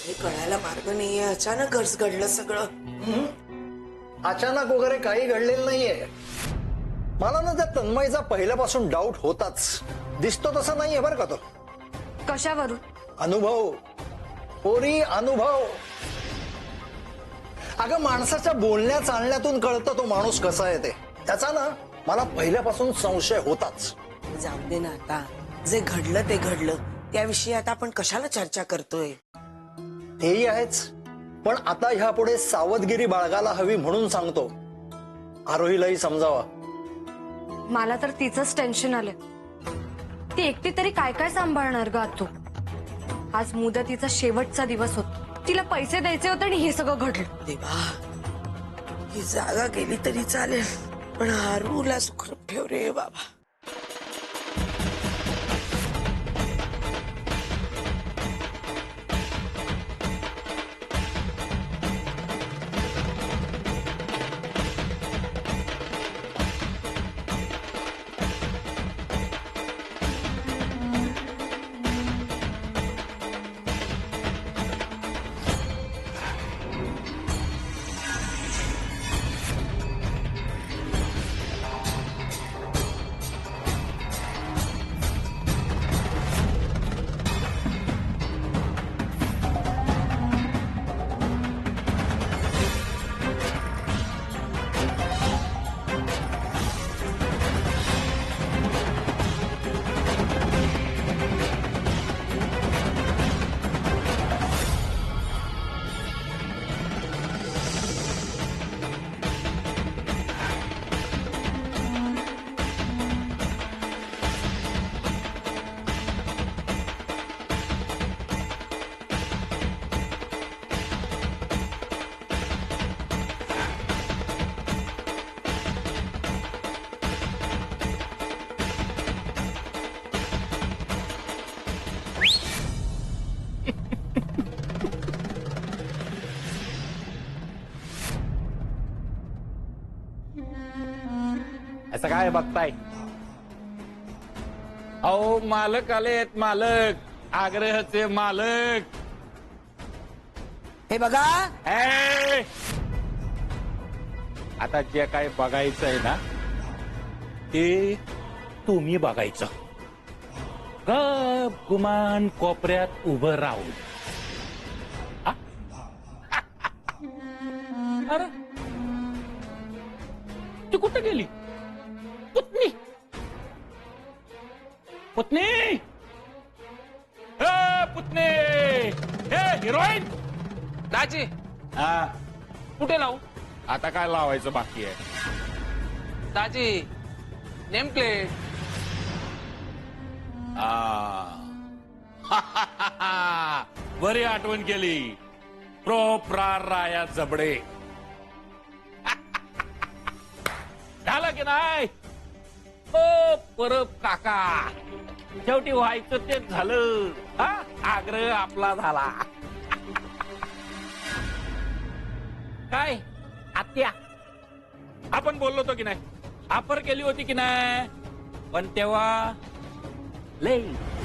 हे कळायला मार्ग नाहीये. अचानक घडलं सगळं. अचानक वगैरे काही घडलेलं नाहीये. मला ना त्या तन्मयचा पहिल्यापासून डाऊट होताच. दिसतो तसा नाहीये बरं का तो. कशावरून? अनुभव पोरी, अनुभव. अगं माणसाच्या बोलण्या चालण्यातून कळतं तो माणूस कसा आहे ते. त्याचा ना मला पहिल्यापासून संशय होताच. जाऊ दे ना आता. जे घडलं ते घडलं. त्याविषयी आता आपण कशाला चर्चा करतोय. तेही आहेच, पण आता ह्यापुढे सावधगिरी बाळगायला हवी म्हणून सांगतो. आरोहीलाही समजावा. मला तर तिचंच टेन्शन आलं. ती एकटी तरी काय काय सांभाळणार ग तू. आज मुदतीचा शेवटचा दिवस होता. तिला पैसे द्यायचे होते आणि हे सगळं घडलं. देवा, ही जागा गेली तरी चालेल, पण आरूला सुखरूप ठेव रे बाबा. असं काय बघताय? अहो मालक आलेत, मालक. आग्रहाचे मालक. हे बघा, ए! आता जे काय बघायचं आहे ना ते तुम्ही बघायचं. गप गुमान कोपऱ्यात उभं राहून. आ? अरे ती कुठं गेली? पुतणी, पुतणी, पुतणी, हे हिरोईन. दाजी हा, कुठे लावू? आता काय लावायचं बाकी आहे? दाजी नेम प्लेट. बरी आठवण केली. राया जबडे. झालं की नाही? ओ परब काका, शेवटी व्हायचं तेच झालं. हा, आग्रह आपला झाला. काय आत्या, आपण बोललो होतो की नाही? आपर केली होती की नाही? पण तेव्हा लय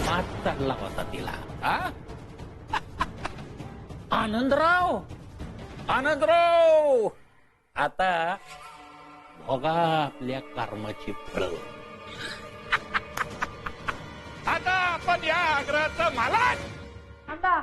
मात चालला होता तिला. हा? आनंदराव, आनंदराव, आता बघा आपल्या कर्माची फळं. आता आपण या आग्रहाचं मालक. आता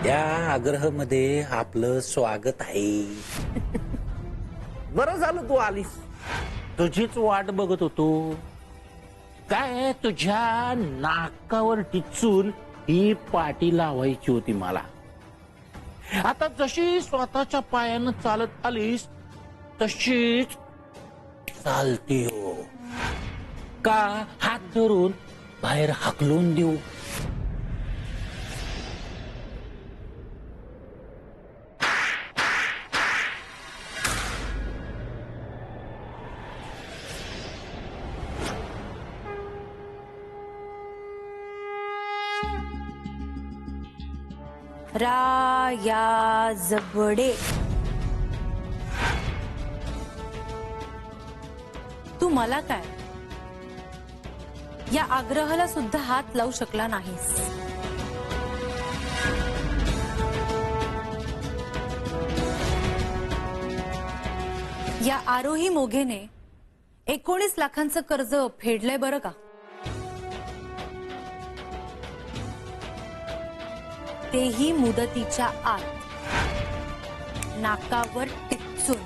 त्या आग्रहामध्ये आपलं स्वागत आहे. बरं झालं तू आलीस. तुझीच वाट बघत होतो. काय तुझ्या नाकावर टिचून ही पाटी लावायची होती मला. आता जशी स्वतःच्या पायानं चालत आलीस तशीच चालते हो. का हात धरून बाहेर हाकलून देऊ? राया जबडे, तू मला काय या आग्रहाला सुद्धा हात लावू शकला नाहीस. या आरोही मोघेने 19 लाखांचं कर्ज फेडलंय बरं का. तेही मुदतीच्या आत, नाकावर टिचून.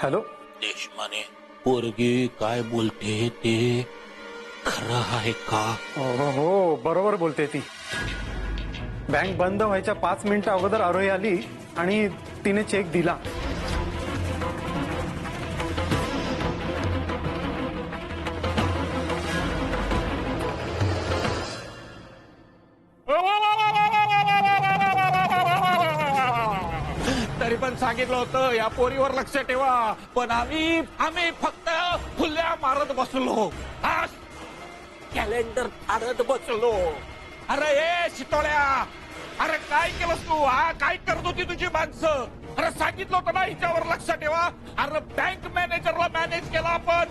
हॅलो. देशमाने पोरगी काय बोलते ते खरं आहे का? हो बरोबर बोलते ती. बँक बंद व्हायच्या 5 मिनिटं अगोदर आरोही आली आणि तिने चेक दिला. तरी पण सांगितलं होतं या पोरीवर लक्ष ठेवा, पण आम्ही फक्त फुल्या मारत बसलो, कॅलेंडर फाडत बसलो. अरे ए शितोळ्या, अरे काय केलंस तू? काय करत होती तुझी माणसं? अरे सांगितलं होतं ना हिच्यावर लक्ष ठेवा. अरे बँक मॅनेजरला मॅनेज केला आपण.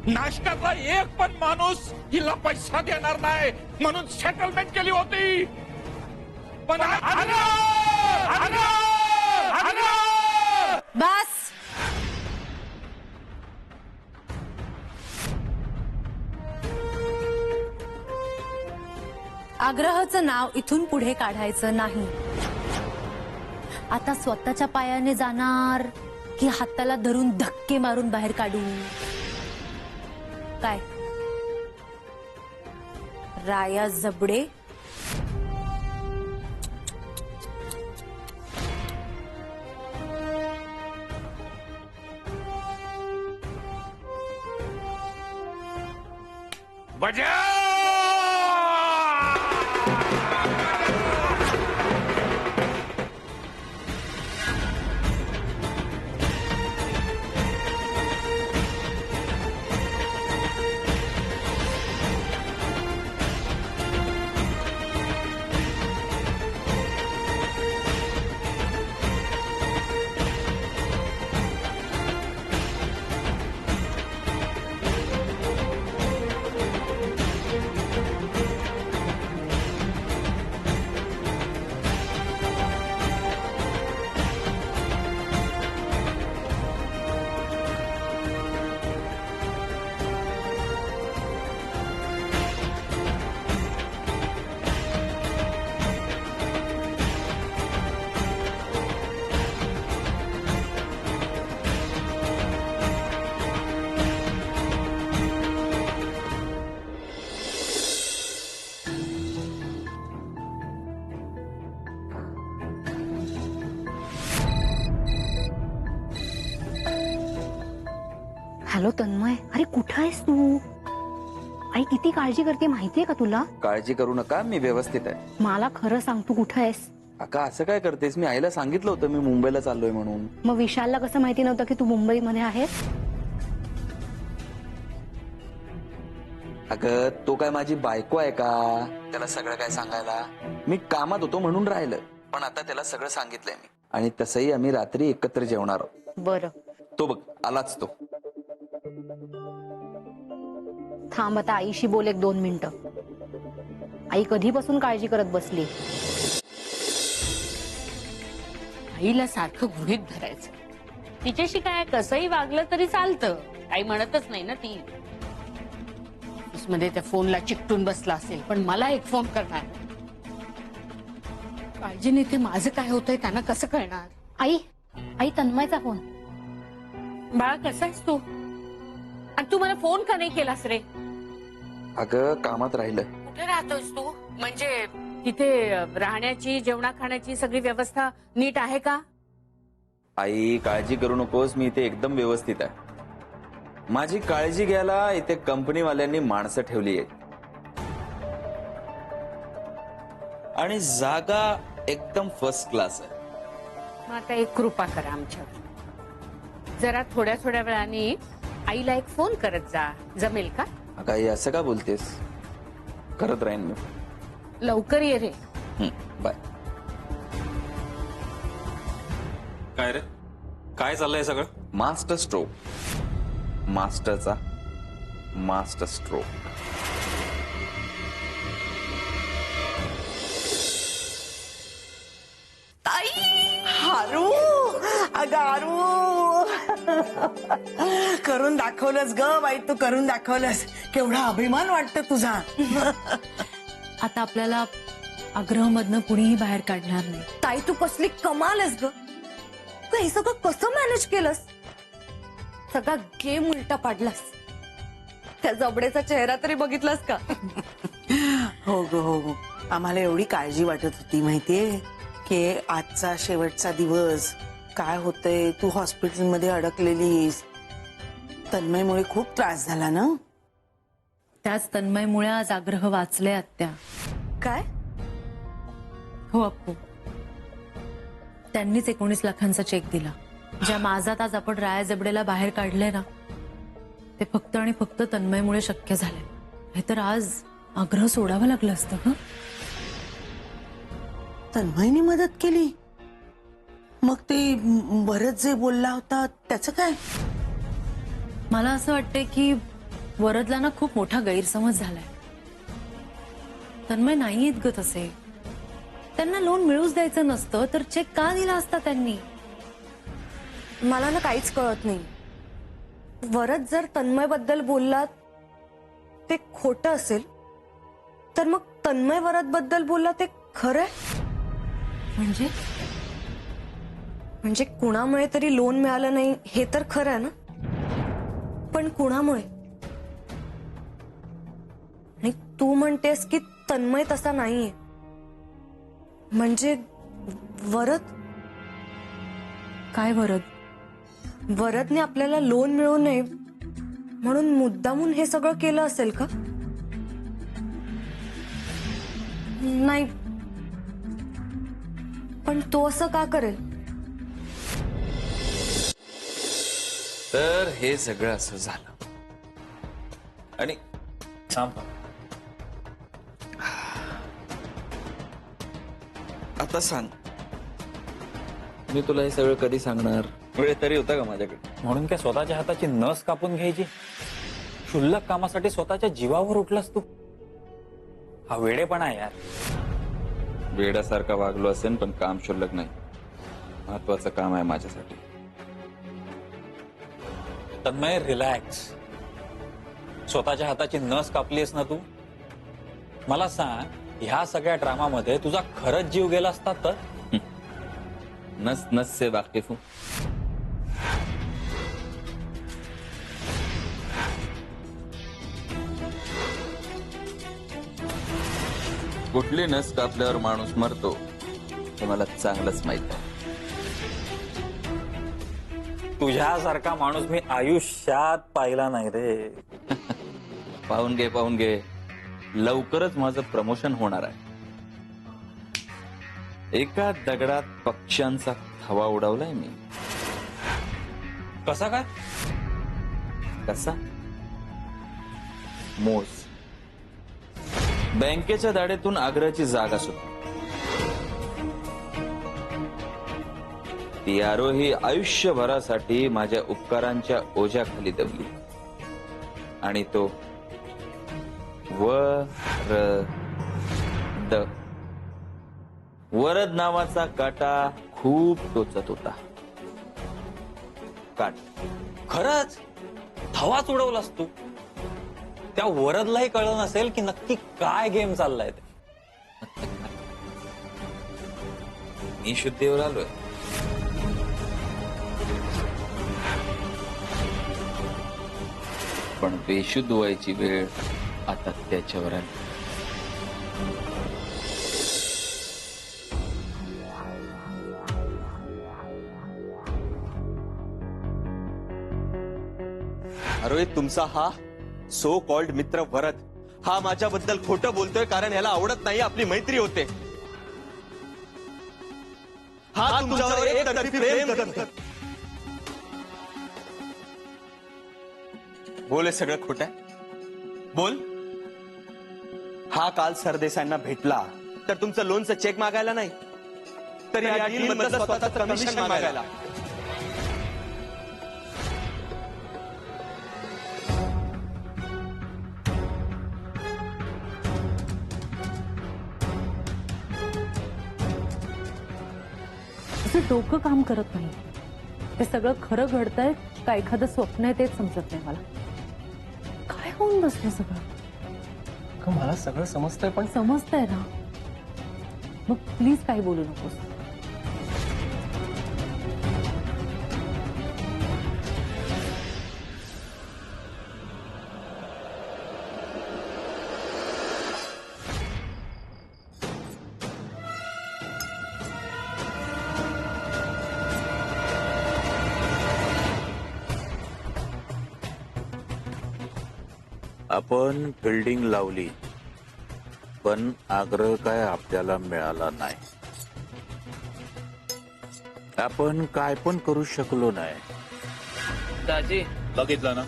नाशकातला एक पण माणूस हिला पैसा देणार नाही म्हणून सेटलमेंट केली होती. पण बस. आग्रहाचं नाव इथून पुढे काढायचं नाही. आता स्वतःच्या पायाने जाणार की हाताला धरून धक्के मारून बाहेर काढू? काय राया जबडे? हॅलो तन्मय, अरे कुठं आहेस तू? आई किती काळजी करते माहितीये का तुला? काळजी करू नका, मी व्यवस्थित आहे. मला खरं सांग, तू कुठं आहेस? अका असं काय करतेस? मी आईला सांगितलं होतं मी मुंबईला चाललोय म्हणून. मग विशालला कसं माहिती नव्हतं की तू मुंबईमध्ये आहेस? अगं तो काय माझी बायको आहे का त्याला सगळं काय सांगायला? मी कामात होतो म्हणून राहिलं, पण आता त्याला सगळं सांगितलंय मी. आणि तसंही आम्ही रात्री एकत्र जेवणार आहोत. बरं. तो बघ आलाच तो. थांब आता आईशी बोल 1-2 मिनिटं. आई कधीपासून काळजी करत बसली. आईला सारखं गृहीत धरायचं. तिच्याशी काय कसंही वागलं तरी चालतं, काही म्हणतच नाही ना ती. मध्ये त्या फोनला चिकटून बसला असेल, पण मला एक फोन करणार. काळजीने ते माझं काय होतंय त्यांना कसं कळणार? आई तन्मयचा फोन. बाळा कसा आहेस तू? आणि तू मला फोन का नाही केलास रे? अगं कामात राहिलं. कुठे राहतोस तू? म्हणजे तिथे राहण्याची जेवणा खाण्याची सगळी व्यवस्था नीट आहे का? आई काळजी करू नकोस, मी इथे एकदम व्यवस्थित आहे. माझी काळजी घ्यायला इथे कंपनीवाल्यांनी माणसं ठेवली आहेत. आणि जागा एकदम फर्स्ट क्लास आहे. मग आता एक कृपा करा आमच्यावर, जरा थोड्या थोड्या वेळाने आईला एक फोन करत जा, जमेल का? काही असं का बोलतेस? करत राहीन मी. लवकर ये रे. बाय. काय रे, काय चाललंय सगळं? Master stroke. मास्टरचा मास्टर स्ट्रोक. हारू, अगं हारू, करून दाखवलंस ग बाई, तू करून दाखवलंस. केवढा अभिमान वाटतं तुझा. आता आपल्याला आग्रहमधनं कुणीही बाहेर काढणार नाही. ताई तू कसली कमाल आहेस ग. तू हे सगळं कसं मॅनेज केलंस? सगळा गेम उलटा पाडलास. त्या जबडेचा चेहरा तरी बघितलास का? हो ग हो, आम्हाला एवढी काळजी वाटत होती माहितीये की आजचा शेवटचा दिवस काय होतंय. तू हॉस्पिटलमध्ये अडकलेलीस, तन्मयमुळे खूप त्रास झाला ना. त्याच तन्मयमुळे आज आग्रह वाचले आत्या. काय? हो अप्पू, त्यांनीच 19 लाखांचा चेक दिला. ज्या माझात आज आपण राया जबडेला बाहेर काढले ना, ते फक्त आणि फक्त तन्मयमुळे शक्य झाले. हे तर आज आग्रह सोडावं लागलं असतं ग. तन्मयनी मदत केली? मग ते भरत जे बोलला होता त्याचं काय? मला असं वाटतंय की वरदला ना खूप मोठा गैरसमज झालाय. तन्मय नाही येत ग तसे. त्यांना लोन मिळूच द्यायचं नसतं तर चेक का दिला असता त्यांनी? मला ना काहीच कळत नाही. वरद जर तन्मय बद्दल बोलला ते खोटं असेल, तर मग तन्मय वरद बद्दल बोलला ते खरंय. म्हणजे कुणामुळे तरी लोन मिळालं नाही हे तर खरं आहे ना, पण कुणामुळे? आणि तू म्हणतेस की तन्मय तसा नाहीये, म्हणजे वरद? काय वरद? वरदने आपल्याला लोन मिळू नये म्हणून मुद्दामून हे सगळं केलं असेल का? नाही, पण तो असं का करेल? तर हे सगळं असं झालं. आणि आता सांग, मी तुला हे सगळं कधी सांगणार? वेळ तरी होता का माझ्याकडे? म्हणून काय स्वतःच्या हाताची नस कापून घ्यायची? क्षुल्लक कामासाठी स्वतःच्या जीवावर उठलास तू? हा वेडेपणा आहे यार. वेड्यासारखा वागलो असेल पण काम क्षुल्लक नाही. महत्वाचं काम आहे माझ्यासाठी. तन्मय रिलॅक्स. स्वतःच्या हाताची नस कापलीस ना तू? मला सांग, ह्या सगळ्या ड्रामामध्ये तुझा खरंच जीव गेला असता तर? नस नस से वाकिफ हूं. कुठली नस कापल्यावर माणूस मरतो हे मला चांगलंच माहित आहे. तुझ्यासारखा माणूस मी आयुष्यात पाहिला नाही रे. पाहून घे. लवकरच माझं प्रमोशन होणार आहे. एका दगडात पक्ष्यांचा थवा उडवलाय मी. कसा काय? कसा? मोज. बँकेच्या दाढेतून आग्रहाची जागा सुटली. ती आरोही आयुष्यभरासाठी माझ्या उपकारांच्या ओझ्याखाली दबली. आणि तो वरद नावाचा काटा खूप टोचत होता. काट. खरंच थवाच उडवलास तू? त्या वरदलाही कळलं नसेल की नक्की काय गेम चाललाय ते. मी शुद्धीवर आलोय. पण बेशुद्ध व्हायची वेळ आता त्याच्यावर आली. अरे तुमचा हा सो कॉल्ड मित्र वरद हा माझ्याबद्दल खोटं बोलतोय कारण ह्याला आवडत नाही आपली मैत्री होते. हा तुमच्यावर एकतर्फी प्रेम करतो. बोल, हे सगळं खोट आहे? बोल. हा काल सरदेसाईंना भेटला तर तुमचं लोनचं चेक मागायला नाही, तर या डील मधलं स्वतःचं कमिशन मागायला. असं डोकं काम करत नाही. हे सगळं खरं घडतंय का एखादं स्वप्न आहे तेच समजत नाही मला. काय होऊन बसलं सगळं? मला सगळं समजतंय, पण समजतंय ना, मग प्लीज काही बोलू नकोस. आपण फिल्डिंग लावली, पण आग्रह काय आपल्याला मिळाला नाही. आपण काय पण करू शकलो नाही. दाजी, बघितलं ना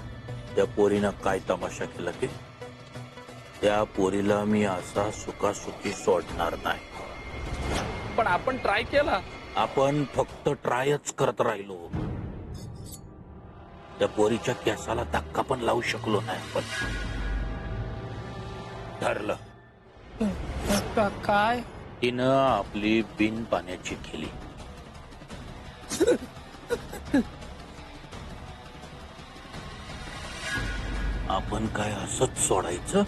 त्या पोरीनं काय तमाशा केला ते. त्या पोरीला मी असा सुखासुखी सोडणार नाही. पण आपण ट्राय केला. आपण फक्त ट्रायच करत राहिलो. त्या पोरीच्या केसाला धक्का पण लावू शकलो नाही. आपण ठरलं, काय? तिनं आपली बिन पाण्याची केली. आपण काय असंच सोडायचं?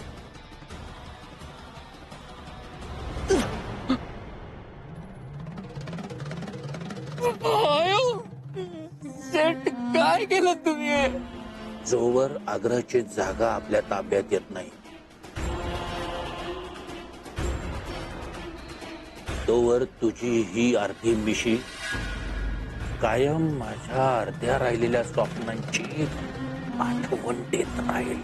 काय केलं तुम्ही? जोवर आग्रहाची जागा आपल्या ताब्यात येत नाही, तोवर तुझी ही अर्धी मिशी कायम माझ्या अर्ध्या राहिलेल्या स्वप्नांची आठवण देत राहील.